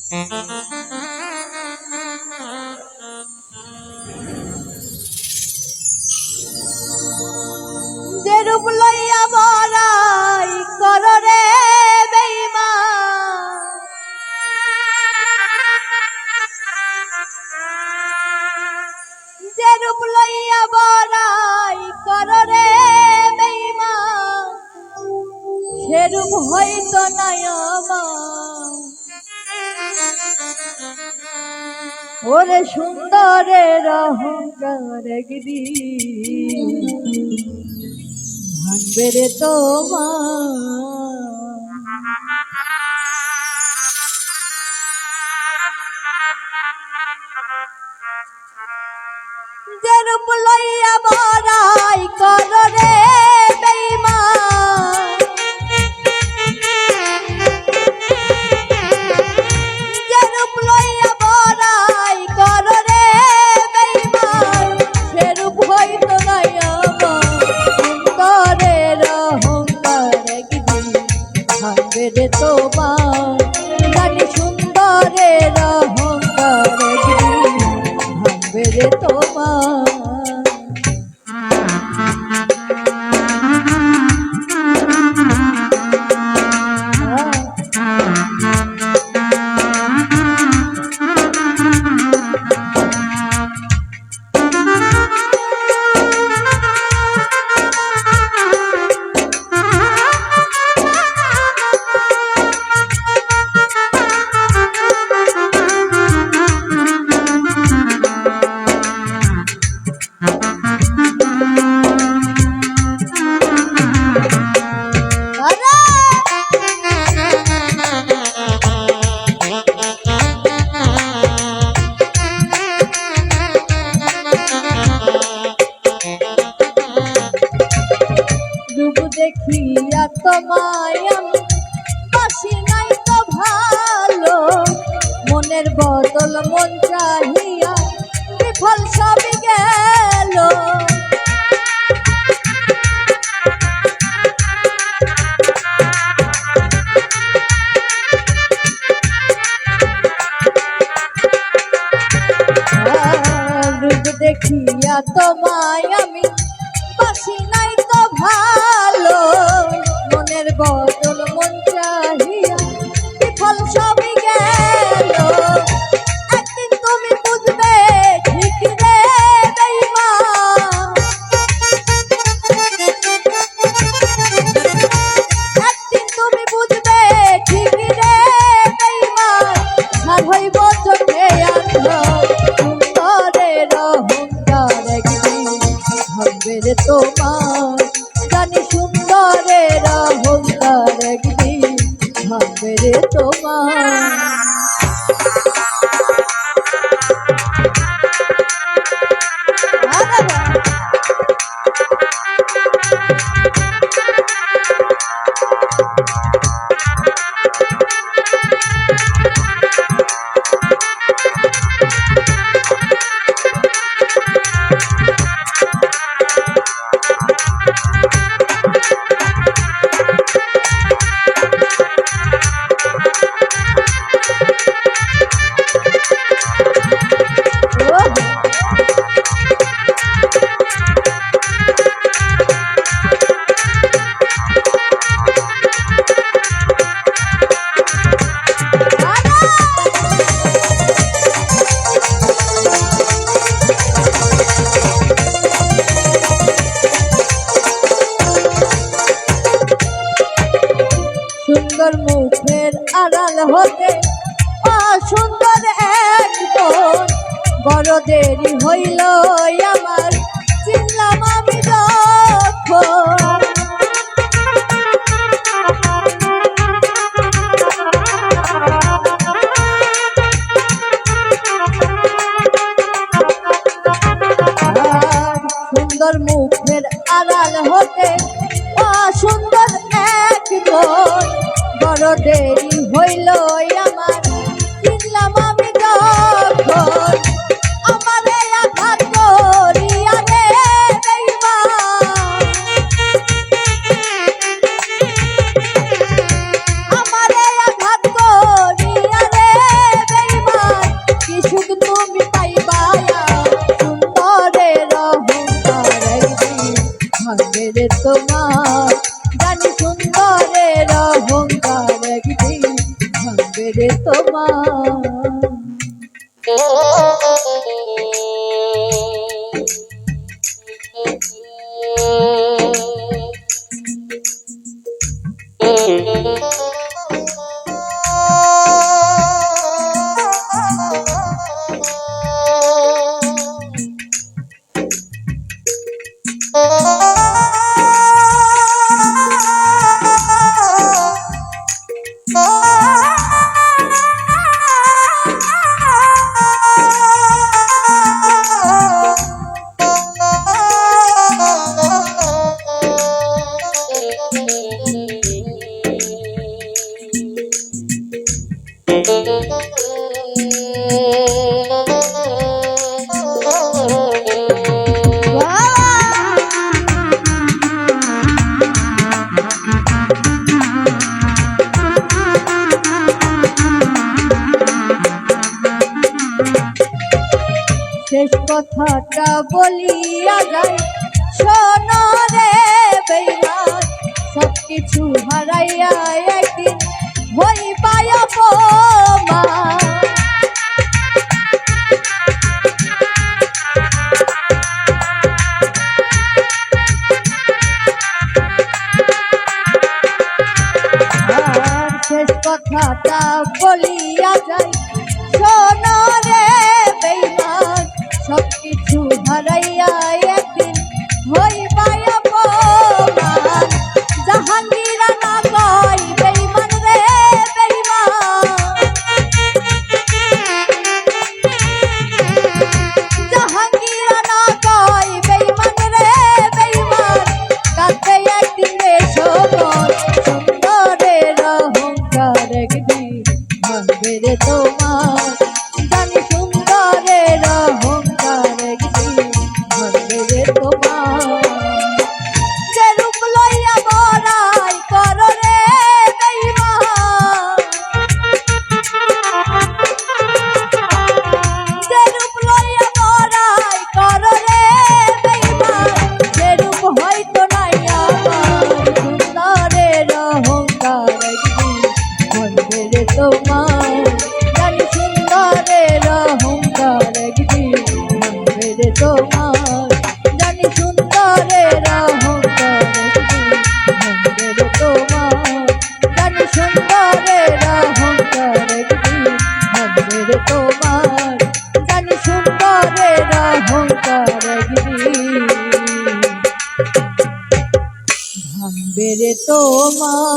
যে রূপ লইয়া বড়াই কর রে বেঈমান, যে রূপ লইয়া বড়াই কর রে বেঈমান, সে রূপ হইতো নাই আমার। ওরে সুন্দরের অহংকার একদিন ভাঙবে রে তোমার। যে রূপ লইয়া বড়াই কর রে বেঈমান, যে রূপ লইয়া বড়াই কর রে বেঈমান, সে রূপ হইতো নাই আমার। সুন্দরের অহংকার একদিন ভাঙবে রে তোমার। জানি সুন্দরের অহংকার একদিন ভাঙবে রে তোমার। দেখিয়া তোমায় আমি বাসি নাই তো ভালো, মনের বদল মন চাহিয়া বিফল সবই গেল। রূপ দেখিয়া তোমায় আমি বাসি নাই তো ভালো, মনের বদল মন চাহিয়া বিফল সবই গেল। একদিন তুমি বুঝবে ঠিক রে বেঈমান, একদিন তুমি বুঝবে ঠিক রে বেঈমান, আর হইব চোখে আন্ধার। সুন্দরের অহংকার একদিন ভাঙবে রে তোমার। জানি সুন্দরের অহংকার একদিন ভাঙবে রে তোমার। সুন্দর মুখের আড়াল হতে সুন্দর এক বোন, বড় দেরি হইল আমার চিনলাম আমি যখন। সুন্দর মুখের আড়াল হতে সুন্দর এক বোন, বড় দেরি হইল আমার চিনলাম আমি যখন। আমারে আঘাত করিয়া রে বেঈমান, আমারে আঘাত করিয়া রে রে তোমার। শেষ কথাটা বলিয়া যায়, শোনো রে বেঈমান, সবকিছু হারাইয়া একদিন হইবা অপমান। আর শেষ কথাটা বলিয়া যায়, শোনো রে বেঈমান, সবকিছু হারাইয়া একদিন হইবা অপমান। জাহাঙ্গীর না কয় বেঈমান রে বেঈমান, জাহাঙ্গীর না কয় বেঈমান রে বেঈমান, কাঁদতে একদিন রে শোভন, সুন্দরের অহংকার একদিন ভাঙবে রে তোমার। জানি সুন্দরের অহংকার একদিন ভাঙবে রে তোমার। যে রূপ লইয়া বড়াই করো রে বেঈমান, যে রূপ লইয়া বড়াই করো রে বেঈমান, সে রূপ হয়তো নাই আমার। সুন্দরের অহংকার একদিন ভাঙবে রে তোমার। জানি সুন্দরের অহংকার একদিন ভাঙবে রে তোমার। জানি সুন্দরের অহংকার একদিন ভাঙবে রে তোমার। জানি সুন্দরের অহংকার একদিন ভাঙবে রে তোমার। জানি সুন্দরের অহংকার একদিন ভাঙবে রে তোমার।